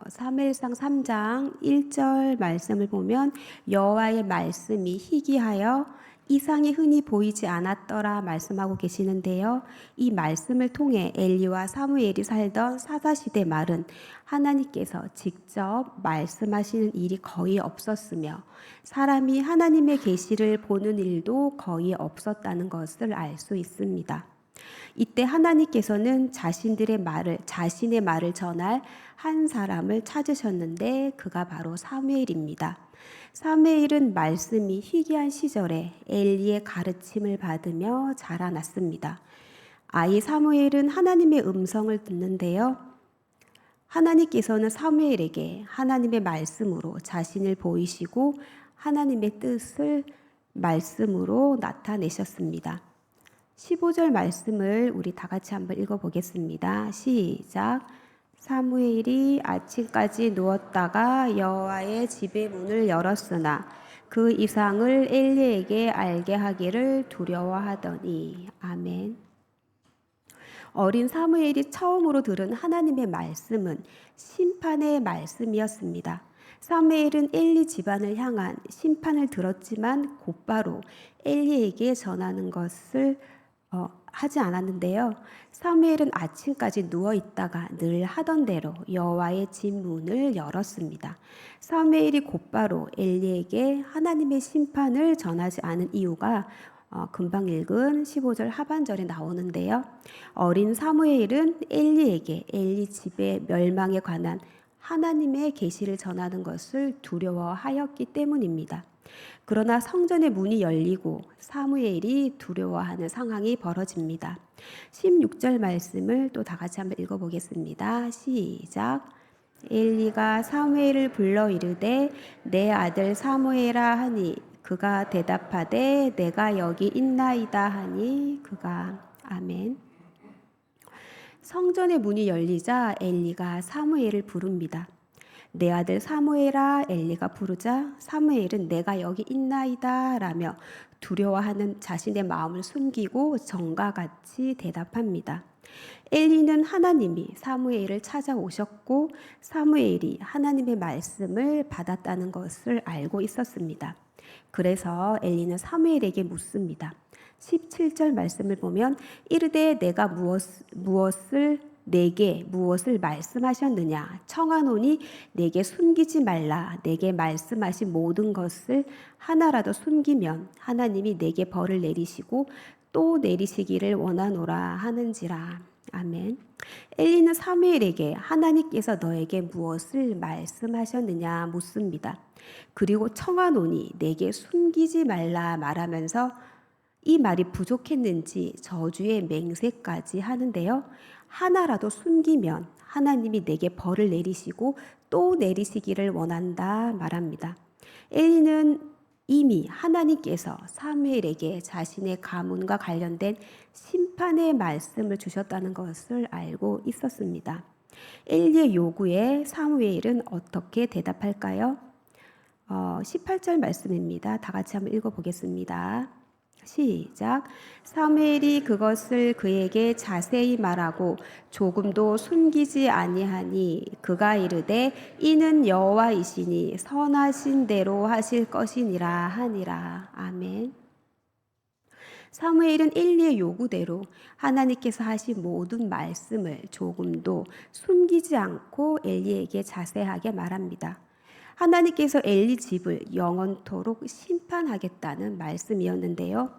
사무엘상 3장 1절 말씀을 보면 여호와의 말씀이 희귀하여 이상이 흔히 보이지 않았더라 말씀하고 계시는데요. 이 말씀을 통해 엘리와 사무엘이 살던 사사시대 말은 하나님께서 직접 말씀하시는 일이 거의 없었으며 사람이 하나님의 계시를 보는 일도 거의 없었다는 것을 알 수 있습니다. 이때 하나님께서는 자신의 말을 전할 한 사람을 찾으셨는데 그가 바로 사무엘입니다. 사무엘은 말씀이 희귀한 시절에 엘리의 가르침을 받으며 자라났습니다. 아이 사무엘은 하나님의 음성을 듣는데요. 하나님께서는 사무엘에게 하나님의 말씀으로 자신을 보이시고 하나님의 뜻을 말씀으로 나타내셨습니다. 15절 말씀을 우리 다 같이 한번 읽어보겠습니다. 시작. 사무엘이 아침까지 누웠다가 여호와의 집의 문을 열었으나 그 이상을 엘리에게 알게 하기를 두려워하더니. 아멘. 어린 사무엘이 처음으로 들은 하나님의 말씀은 심판의 말씀이었습니다. 사무엘은 엘리 집안을 향한 심판을 들었지만 곧바로 엘리에게 전하는 것을 하지 않았는데요. 사무엘은 아침까지 누워 있다가 늘 하던 대로 여호와의 집 문을 열었습니다. 사무엘이 곧바로 엘리에게 하나님의 심판을 전하지 않은 이유가 금방 읽은 15절 하반절에 나오는데요. 어린 사무엘은 엘리에게 엘리 집의 멸망에 관한 하나님의 계시를 전하는 것을 두려워하였기 때문입니다. 그러나 성전의 문이 열리고 사무엘이 두려워하는 상황이 벌어집니다. 16절 말씀을 또 다 같이 한번 읽어보겠습니다. 시작. 엘리가 사무엘을 불러 이르되 내 아들 사무엘아 하니 그가 대답하되 내가 여기 있나이다 하니 그가. 아멘. 성전의 문이 열리자 엘리가 사무엘을 부릅니다. 내 아들 사무엘아. 엘리가 부르자 사무엘은 내가 여기 있나이다 라며 두려워하는 자신의 마음을 숨기고 전과 같이 대답합니다. 엘리는 하나님이 사무엘을 찾아오셨고 사무엘이 하나님의 말씀을 받았다는 것을 알고 있었습니다. 그래서 엘리는 사무엘에게 묻습니다. 17절 말씀을 보면 이르되 내가 내게 무엇을 말씀하셨느냐 청하노니 내게 숨기지 말라. 내게 말씀하신 모든 것을 하나라도 숨기면 하나님이 내게 벌을 내리시고 또 내리시기를 원하노라 하는지라. 아멘. 엘리는 사무엘에게 하나님께서 너에게 무엇을 말씀하셨느냐 묻습니다. 그리고 청하노니 내게 숨기지 말라 말하면서 이 말이 부족했는지 저주의 맹세까지 하는데요. 하나라도 숨기면 하나님이 내게 벌을 내리시고 또 내리시기를 원한다 말합니다. 엘리는 이미 하나님께서 사무엘에게 자신의 가문과 관련된 심판의 말씀을 주셨다는 것을 알고 있었습니다. 엘리의 요구에 사무엘은 어떻게 대답할까요? 18절 말씀입니다. 다 같이 한번 읽어보겠습니다. 시작. 사무엘이 그것을 그에게 자세히 말하고 조금도 숨기지 아니하니 그가 이르되 이는 여호와이시니 선하신 대로 하실 것이니라 하니라. 아멘. 사무엘은 엘리의 요구대로 하나님께서 하신 모든 말씀을 조금도 숨기지 않고 엘리에게 자세하게 말합니다. 하나님께서 엘리 집을 영원토록 심판하겠다는 말씀이었는데요.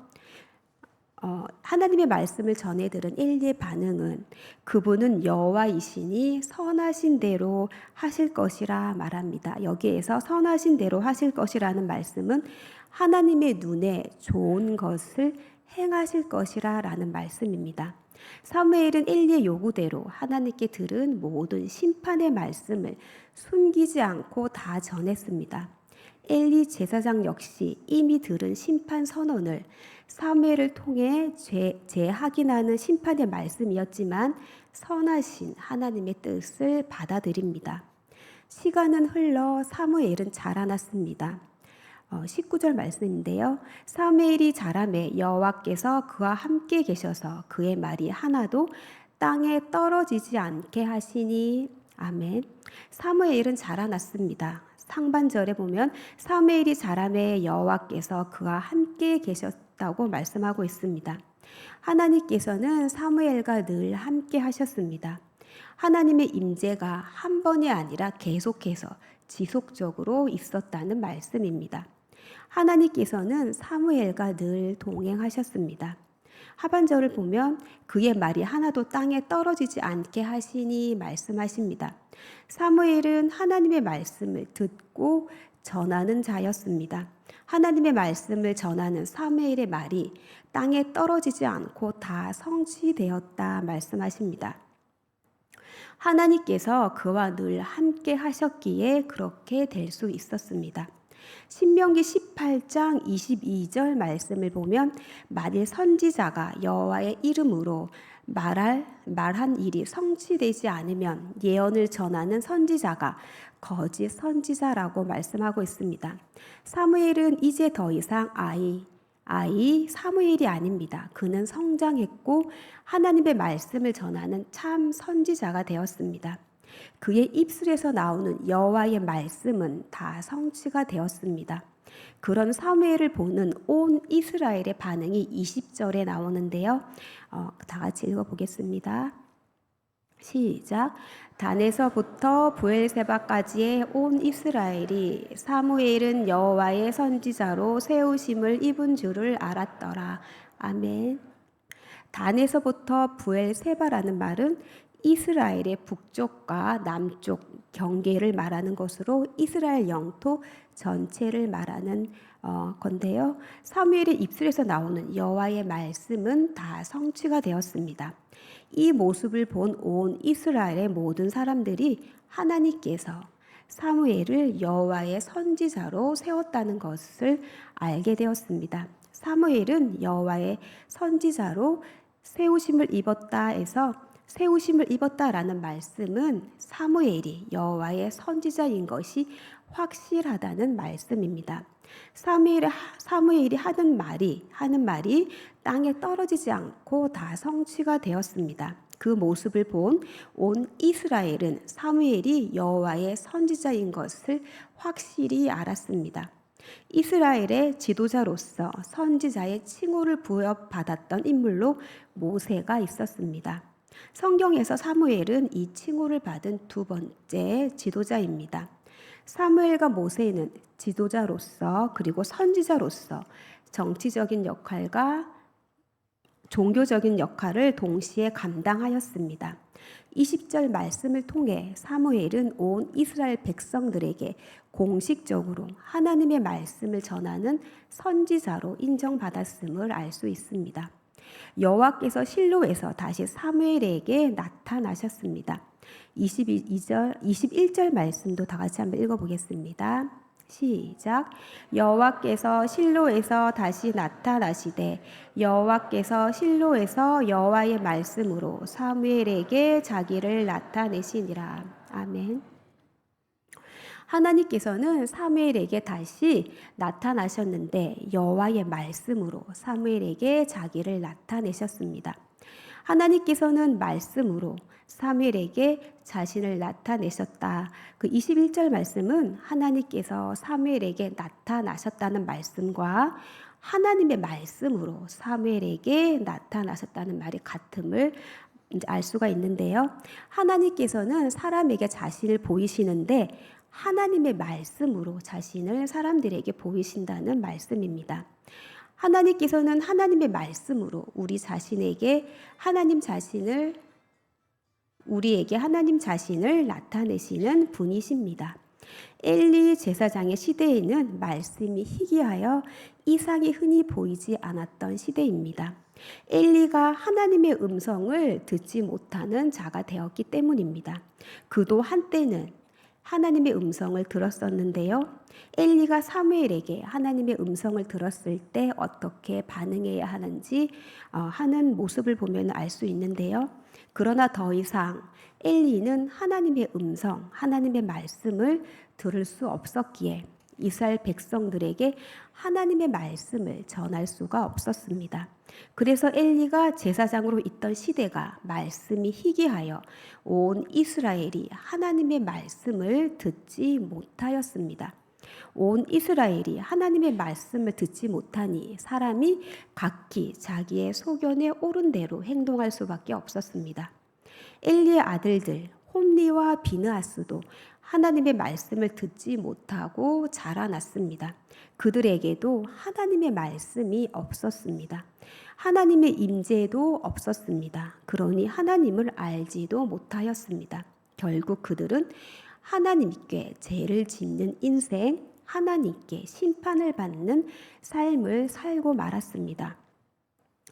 하나님의 말씀을 전해 들은 엘리의 반응은 그분은 여호와이시니 선하신 대로 하실 것이라 말합니다. 여기에서 선하신 대로 하실 것이라는 말씀은 하나님의 눈에 좋은 것을 행하실 것이라 라는 말씀입니다. 사무엘은 엘리의 요구대로 하나님께 들은 모든 심판의 말씀을 숨기지 않고 다 전했습니다. 엘리 제사장 역시 이미 들은 심판 선언을 사무엘을 통해 재확인하는 심판의 말씀이었지만 선하신 하나님의 뜻을 받아들입니다. 시간은 흘러 사무엘은 자라났습니다. 19절 말씀인데요. 사무엘이 자라매 여호와께서 그와 함께 계셔서 그의 말이 하나도 땅에 떨어지지 않게 하시니. 아멘. 사무엘은 자라났습니다. 상반절에 보면 사무엘이 자라매 여호와께서 그와 함께 계셨다고 말씀하고 있습니다. 하나님께서는 사무엘과 늘 함께 하셨습니다. 하나님의 임재가 한 번이 아니라 계속해서 지속적으로 있었다는 말씀입니다. 하나님께서는 사무엘과 늘 동행하셨습니다. 하반절을 보면 그의 말이 하나도 땅에 떨어지지 않게 하시니 말씀하십니다. 사무엘은 하나님의 말씀을 듣고 전하는 자였습니다. 하나님의 말씀을 전하는 사무엘의 말이 땅에 떨어지지 않고 다 성취되었다 말씀하십니다. 하나님께서 그와 늘 함께 하셨기에 그렇게 될 수 있었습니다. 신명기 18장 22절 말씀을 보면 만일 선지자가 여호와의 이름으로 말한 일이 성취되지 않으면 예언을 전하는 선지자가 거짓 선지자라고 말씀하고 있습니다. 사무엘은 이제 더 이상 아이 사무엘이 아닙니다. 그는 성장했고 하나님의 말씀을 전하는 참 선지자가 되었습니다. 그의 입술에서 나오는 여호와의 말씀은 다 성취가 되었습니다. 그런 사무엘을 보는 온 이스라엘의 반응이 20절에 나오는데요. 다 같이 읽어보겠습니다. 시작. 단에서부터 부엘세바까지의 온 이스라엘이 사무엘은 여호와의 선지자로 세우심을 입은 줄을 알았더라. 아멘. 단에서부터 부엘세바라는 말은 이스라엘의 북쪽과 남쪽 경계를 말하는 것으로 이스라엘 영토 전체를 말하는 건데요. 사무엘의 입술에서 나오는 여호와의 말씀은 다 성취가 되었습니다. 이 모습을 본 온 이스라엘의 모든 사람들이 하나님께서 사무엘을 여호와의 선지자로 세웠다는 것을 알게 되었습니다. 사무엘은 여호와의 선지자로 세우심을 입었다에서 세우심을 입었다라는 말씀은 사무엘이 여호와의 선지자인 것이 확실하다는 말씀입니다. 사무엘이 하는 말이 땅에 떨어지지 않고 다 성취가 되었습니다. 그 모습을 본 온 이스라엘은 사무엘이 여호와의 선지자인 것을 확실히 알았습니다. 이스라엘의 지도자로서 선지자의 칭호를 부여받았던 인물로 모세가 있었습니다. 성경에서 사무엘은 이 칭호를 받은 두 번째 지도자입니다. 사무엘과 모세는 지도자로서 그리고 선지자로서 정치적인 역할과 종교적인 역할을 동시에 감당하였습니다. 20절 말씀을 통해 사무엘은 온 이스라엘 백성들에게 공식적으로 하나님의 말씀을 전하는 선지자로 인정받았음을 알 수 있습니다. 여호와께서 실로에서 다시 사무엘에게 나타나셨습니다. 21절 말씀도 다 같이 한번 읽어보겠습니다. 시작. 여호와께서 실로에서 다시 나타나시되 여호와께서 실로에서 여호와의 말씀으로 사무엘에게 자기를 나타내시니라. 아멘. 하나님께서는 사무엘에게 다시 나타나셨는데 여호와의 말씀으로 사무엘에게 자기를 나타내셨습니다. 하나님께서는 말씀으로 사무엘에게 자신을 나타내셨다. 그 21절 말씀은 하나님께서 사무엘에게 나타나셨다는 말씀과 하나님의 말씀으로 사무엘에게 나타나셨다는 말이 같음을 알 수가 있는데요. 하나님께서는 사람에게 자신을 보이시는데 하나님의 말씀으로 자신을 사람들에게 보이신다는 말씀입니다. 하나님께서는 하나님의 말씀으로 우리에게 하나님 자신을 나타내시는 분이십니다. 엘리 제사장의 시대에는 말씀이 희귀하여 이상이 흔히 보이지 않았던 시대입니다. 엘리가 하나님의 음성을 듣지 못하는 자가 되었기 때문입니다. 그도 한때는 하나님의 음성을 들었었는데요. 엘리가 사무엘에게 하나님의 음성을 들었을 때 어떻게 반응해야 하는지 하는 모습을 보면 알 수 있는데요. 그러나 더 이상 엘리는 하나님의 음성, 하나님의 말씀을 들을 수 없었기에 이스라엘 백성들에게 하나님의 말씀을 전할 수가 없었습니다. 그래서 엘리가 제사장으로 있던 시대가 말씀이 희귀하여 온 이스라엘이 하나님의 말씀을 듣지 못하였습니다. 온 이스라엘이 하나님의 말씀을 듣지 못하니 사람이 각기 자기의 소견에 옳은 대로 행동할 수밖에 없었습니다. 엘리의 아들들 홈리와 비느하스도 하나님의 말씀을 듣지 못하고 자라났습니다. 그들에게도 하나님의 말씀이 없었습니다. 하나님의 임재도 없었습니다. 그러니 하나님을 알지도 못하였습니다. 결국 그들은 하나님께 죄를 짓는 인생, 하나님께 심판을 받는 삶을 살고 말았습니다.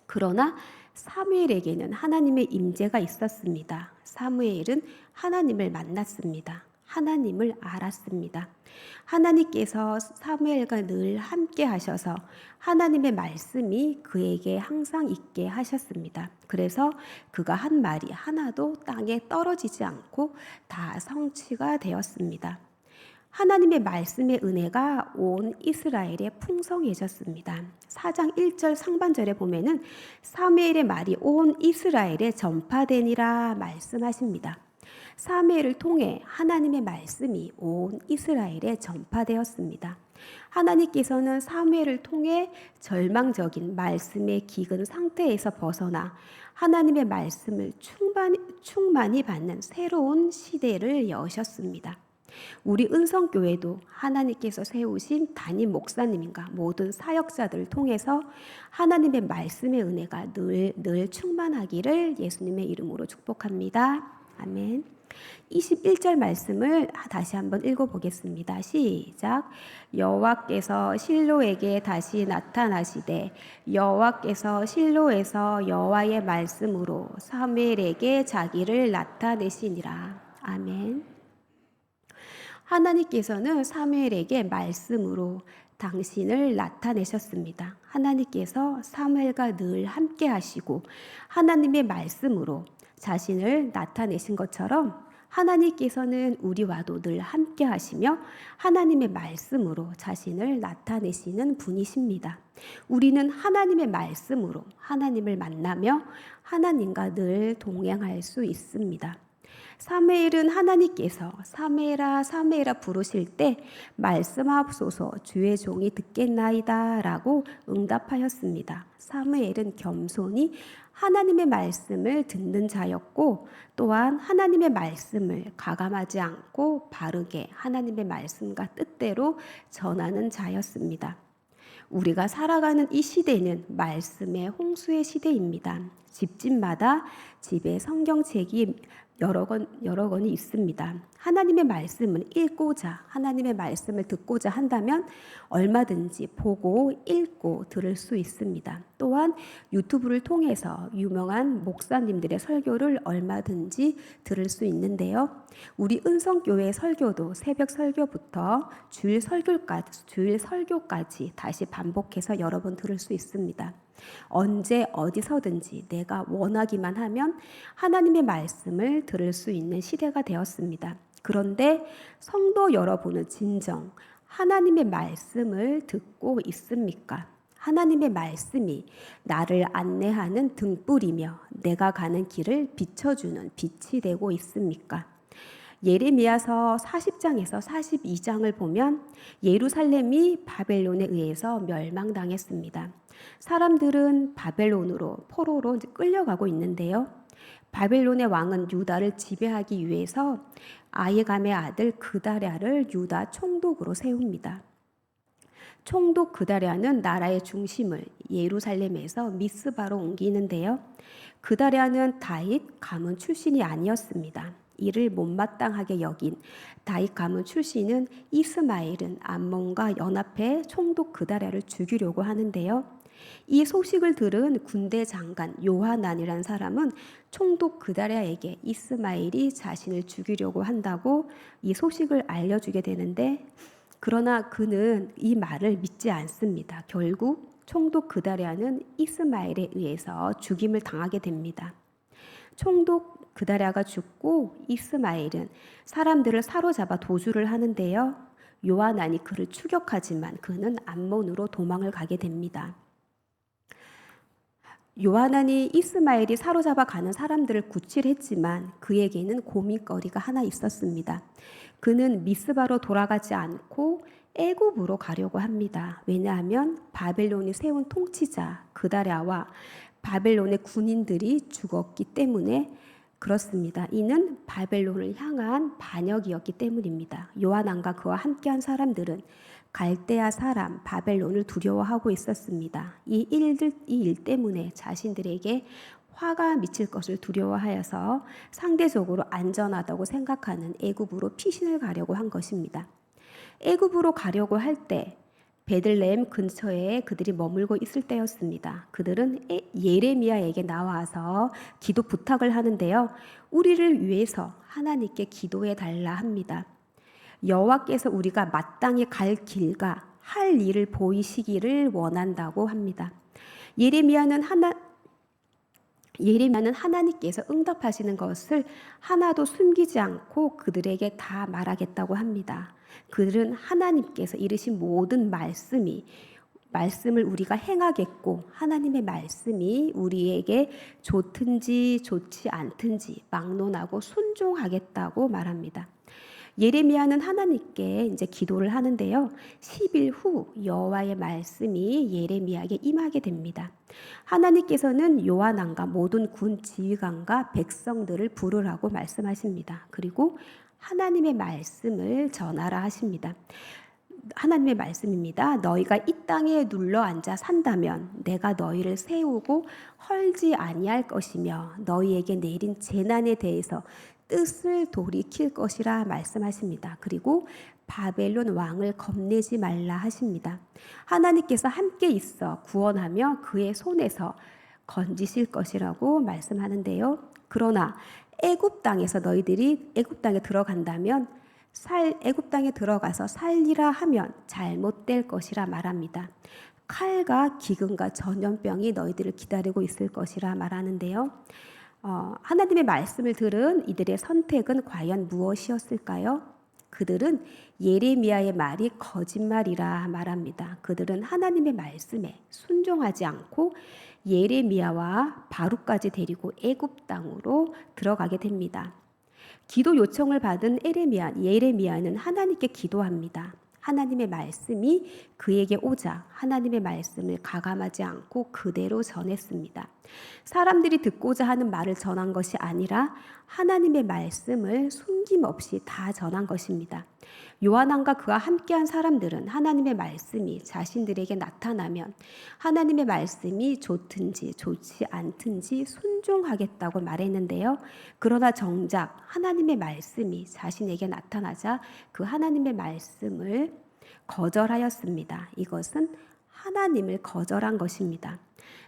그러나 사무엘에게는 하나님의 임재가 있었습니다. 사무엘은 하나님을 만났습니다. 하나님을 알았습니다. 하나님께서 사무엘과 늘 함께 하셔서 하나님의 말씀이 그에게 항상 있게 하셨습니다. 그래서 그가 한 말이 하나도 땅에 떨어지지 않고 다 성취가 되었습니다. 하나님의 말씀의 은혜가 온 이스라엘에 풍성해졌습니다. 4장 1절 상반절에 보면은 사무엘의 말이 온 이스라엘에 전파되니라 말씀하십니다. 사무엘을 통해 하나님의 말씀이 온 이스라엘에 전파되었습니다. 하나님께서는 사무엘을 통해 절망적인 말씀의 기근 상태에서 벗어나 하나님의 말씀을 충만히 받는 새로운 시대를 여셨습니다. 우리 은성교회도 하나님께서 세우신 담임 목사님과 모든 사역자들을 통해서 하나님의 말씀의 은혜가 늘 충만하기를 예수님의 이름으로 축복합니다. 아멘. 21절 말씀을 다시 한번 읽어보겠습니다. 시작. 여호와께서 실로에게 다시 나타나시되 여호와께서 실로에서 여호와의 말씀으로 사무엘에게 자기를 나타내시니라. 아멘. 하나님께서는 사무엘에게 말씀으로 당신을 나타내셨습니다. 하나님께서 사무엘과 늘 함께 하시고 하나님의 말씀으로 자신을 나타내신 것처럼 하나님께서는 우리와도 늘 함께 하시며 하나님의 말씀으로 자신을 나타내시는 분이십니다. 우리는 하나님의 말씀으로 하나님을 만나며 하나님과 늘 동행할 수 있습니다. 사무엘은 하나님께서 사무엘아 사무엘아 부르실 때 말씀하옵소서 주의 종이 듣겠나이다 라고 응답하였습니다. 사무엘은 겸손히 하나님의 말씀을 듣는 자였고 또한 하나님의 말씀을 가감하지 않고 바르게 하나님의 말씀과 뜻대로 전하는 자였습니다. 우리가 살아가는 이 시대는 말씀의 홍수의 시대입니다. 집집마다 집에 성경책이 여러 권이 있습니다. 하나님의 말씀을 읽고자 하나님의 말씀을 듣고자 한다면 얼마든지 보고 읽고 들을 수 있습니다. 또한 유튜브를 통해서 유명한 목사님들의 설교를 얼마든지 들을 수 있는데요. 우리 은성교회 설교도 새벽 설교부터 주일 설교까지 다시 반복해서 여러 번 들을 수 있습니다. 언제 어디서든지 내가 원하기만 하면 하나님의 말씀을 들을 수 있는 시대가 되었습니다. 그런데 성도 여러분은 진정 하나님의 말씀을 듣고 있습니까? 하나님의 말씀이 나를 안내하는 등불이며 내가 가는 길을 비춰주는 빛이 되고 있습니까? 예레미야서 40장에서 42장을 보면 예루살렘이 바벨론에 의해서 멸망당했습니다. 사람들은 바벨론으로 포로로 끌려가고 있는데요. 바벨론의 왕은 유다를 지배하기 위해서 아히감의 아들 그다랴를 유다 총독으로 세웁니다. 총독 그다랴는 나라의 중심을 예루살렘에서 미스바로 옮기는데요. 그다랴는 다윗 가문 출신이 아니었습니다. 이를 못마땅하게 여긴 다윗 가문 출신은 이스마엘은 암몬과 연합해 총독 그다랴를 죽이려고 하는데요. 이 소식을 들은 군대 장관 요하난이라는 사람은 총독 그다랴에게 이스마엘이 자신을 죽이려고 한다고 이 소식을 알려주게 되는데 그러나 그는 이 말을 믿지 않습니다. 결국 총독 그다랴는 이스마엘에 의해서 죽임을 당하게 됩니다. 총독 그다랴가 죽고 이스마엘은 사람들을 사로잡아 도주를 하는데요. 요한안이 그를 추격하지만 그는 암몬으로 도망을 가게 됩니다. 요한안이 이스마엘이 사로잡아 가는 사람들을 구출했지만 그에게는 고민거리가 하나 있었습니다. 그는 미스바로 돌아가지 않고 애굽으로 가려고 합니다. 왜냐하면 바벨론이 세운 통치자 그다랴와 바벨론의 군인들이 죽었기 때문에 그렇습니다. 이는 바벨론을 향한 반역이었기 때문입니다. 요한안과 그와 함께한 사람들은 갈대아 사람 바벨론을 두려워하고 있었습니다. 이 일 때문에 자신들에게 화가 미칠 것을 두려워하여서 상대적으로 안전하다고 생각하는 애굽으로 피신을 가려고 한 것입니다. 애굽으로 가려고 할 때 베들레헴 근처에 그들이 머물고 있을 때였습니다. 그들은 예레미야에게 나와서 기도 부탁을 하는데요. 우리를 위해서 하나님께 기도해 달라 합니다. 여호와께서 우리가 마땅히 갈 길과 할 일을 보이시기를 원한다고 합니다. 예레미야는 하나님께서 응답하시는 것을 하나도 숨기지 않고 그들에게 다 말하겠다고 합니다. 그들은 하나님께서 이르신 모든 말씀을 우리가 행하겠고 하나님의 말씀이 우리에게 좋든지 좋지 않든지 막론하고 순종하겠다고 말합니다. 예레미야는 하나님께 이제 기도를 하는데요. 10일 후 여호와의 말씀이 예레미야에게 임하게 됩니다. 하나님께서는 요한안과 모든 군 지휘관과 백성들을 부르라고 말씀하십니다. 그리고 하나님의 말씀을 전하라 하십니다. 하나님의 말씀입니다. 너희가 이 땅에 눌러 앉아 산다면 내가 너희를 세우고 헐지 아니할 것이며 너희에게 내린 재난에 대해서 뜻을 돌이킬 것이라 말씀하십니다. 그리고 바벨론 왕을 겁내지 말라 하십니다. 하나님께서 함께 있어 구원하며 그의 손에서 건지실 것이라고 말씀하는데요. 그러나 애굽 땅에서 너희들이 애굽 땅에 들어간다면 애굽 땅에 들어가서 살리라 하면 잘못될 것이라 말합니다. 칼과 기근과 전염병이 너희들을 기다리고 있을 것이라 말하는데요. 하나님의 말씀을 들은 이들의 선택은 과연 무엇이었을까요? 그들은 예레미야의 말이 거짓말이라 말합니다. 그들은 하나님의 말씀에 순종하지 않고 예레미야와 바룩까지 데리고 애굽 땅으로 들어가게 됩니다. 기도 요청을 받은 예레미야는 하나님께 기도합니다. 하나님의 말씀이 그에게 오자 하나님의 말씀을 가감하지 않고 그대로 전했습니다. 사람들이 듣고자 하는 말을 전한 것이 아니라 하나님의 말씀을 숨김없이 다 전한 것입니다. 요한안과 그와 함께한 사람들은 하나님의 말씀이 자신들에게 나타나면 하나님의 말씀이 좋든지 좋지 않든지 순종하겠다고 말했는데요. 그러나 정작 하나님의 말씀이 자신에게 나타나자 그 하나님의 말씀을 거절하였습니다. 이것은 하나님을 거절한 것입니다.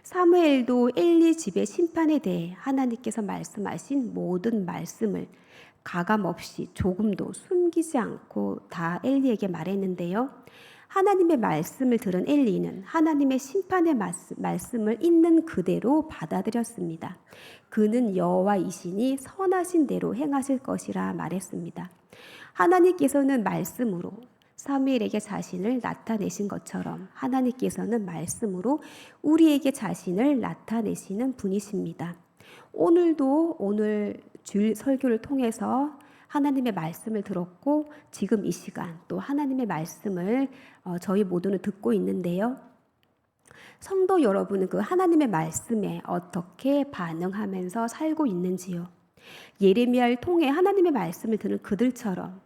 사무엘도 엘리 집의 심판에 대해 하나님께서 말씀하신 모든 말씀을 가감없이 조금도 숨기지 않고 다 엘리에게 말했는데요. 하나님의 말씀을 들은 엘리는 하나님의 심판의 말씀을 있는 그대로 받아들였습니다. 그는 여호와이시니 선하신 대로 행하실 것이라 말했습니다. 하나님께서는 말씀으로 사무엘에게 자신을 나타내신 것처럼 하나님께서는 말씀으로 우리에게 자신을 나타내시는 분이십니다. 오늘도 오늘 주일 설교를 통해서 하나님의 말씀을 들었고 지금 이 시간 또 하나님의 말씀을 저희 모두는 듣고 있는데요. 성도 여러분은 그 하나님의 말씀에 어떻게 반응하면서 살고 있는지요? 예레미야를 통해 하나님의 말씀을 듣는 그들처럼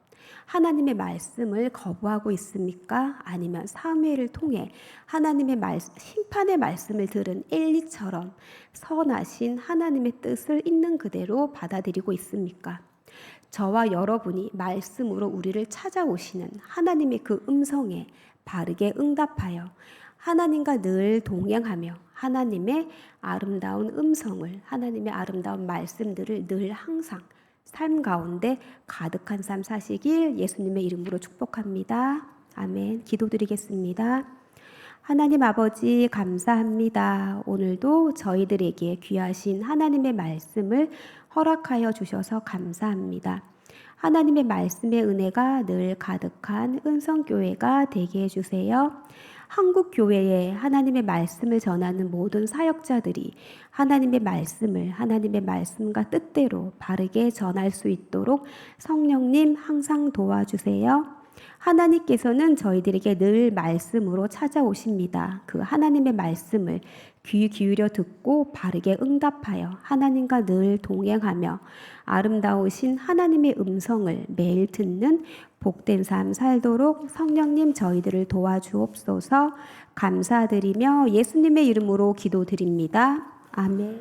하나님의 말씀을 거부하고 있습니까? 아니면 사무엘을 통해 하나님의 심판의 말씀을 들은 엘리처럼 선하신 하나님의 뜻을 있는 그대로 받아들이고 있습니까? 저와 여러분이 말씀으로 우리를 찾아오시는 하나님의 그 음성에 바르게 응답하여 하나님과 늘 동행하며 하나님의 아름다운 음성을, 하나님의 아름다운 말씀들을 늘 항상 삶 가운데 가득한 삶 사시길 예수님의 이름으로 축복합니다. 아멘. 기도드리겠습니다. 하나님 아버지 감사합니다. 오늘도 저희들에게 귀하신 하나님의 말씀을 허락하여 주셔서 감사합니다. 하나님의 말씀의 은혜가 늘 가득한 은성교회가 되게 해주세요. 한국 교회에 하나님의 말씀을 전하는 모든 사역자들이 하나님의 말씀과 뜻대로 바르게 전할 수 있도록 성령님 항상 도와주세요. 하나님께서는 저희들에게 늘 말씀으로 찾아오십니다. 그 하나님의 말씀을 귀 기울여 듣고 바르게 응답하여 하나님과 늘 동행하며 아름다우신 하나님의 음성을 매일 듣는 복된 삶 살도록 성령님 저희들을 도와주옵소서. 감사드리며 예수님의 이름으로 기도드립니다. 아멘.